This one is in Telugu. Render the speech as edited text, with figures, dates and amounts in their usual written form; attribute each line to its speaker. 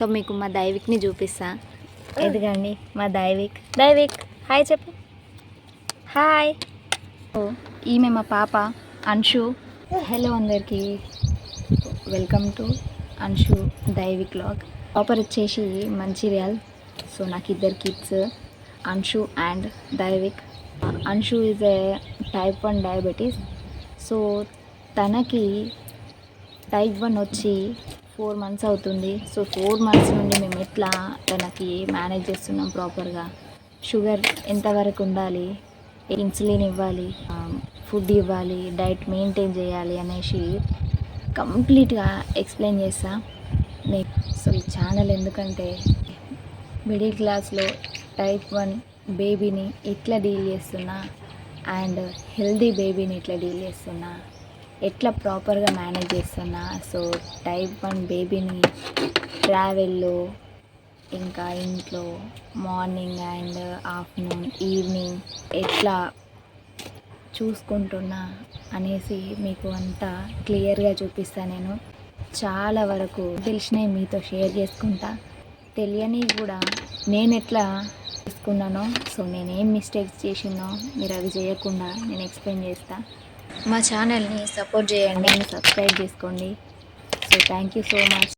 Speaker 1: సో మీకు మా దైవిక్ని చూపిస్తా. ఎదుగండి మా దైవిక్ హాయ్ చెప్పు. హాయ్. ఓ ఈమె మా పాప అంశు. హలో అందరికీ, welcome to Anshu Daivik vlog. Proper వచ్చేసి మంచిర్యాల్. సో నాకు ఇద్దరు kids, Anshu and Daivik. Anshu is a type 1 diabetes. So తనకి టైప్ 1 వచ్చి 4 months అవుతుంది. సో 4 months నుండి మేము ఎట్లా తనకి మేనేజ్ చేస్తున్నాం ప్రాపర్గా, షుగర్ ఎంతవరకు ఉండాలి, ఇన్సులిన్ ఇవ్వాలి, ఫుడ్ ఇవ్వాలి, డైట్ మెయింటైన్ చేయాలి అనేసి కంప్లీట్గా ఎక్స్ప్లెయిన్ చేస్తా. సో ఈ ఛానల్ ఎందుకంటే మిడిల్ క్లాస్లో టైప్ 1 బేబీని ఎట్లా డీల్ చేస్తున్నా అండ్ హెల్దీ బేబీని ఎట్లా డీల్ చేస్తున్నా, ఎట్లా ప్రాపర్గా మేనేజ్ చేస్తున్నా. సో టైప్ 1 బేబీని ట్రావెల్లో, ఇంకా ఇంట్లో మార్నింగ్ అండ్ ఆఫ్టర్నూన్ ఈవినింగ్ ఎట్లా చూసుకుంటున్నా అనేసి మీకు అంతా క్లియర్గా చూపిస్తాను. నేను చాలా వరకు తెలిసినవి మీతో షేర్ చేసుకుంటా, తెలియని కూడా నేను ఎట్లా తీసుకున్నానో, సో నేనేం మిస్టేక్స్ చేసినో మీరు అవి చేయకుండా నేను ఎక్స్ప్లెయిన్ చేస్తా. మా ఛానల్ని సపోర్ట్ చేయండి, సబ్స్క్రైబ్ చేసుకోండి. So thank you so much.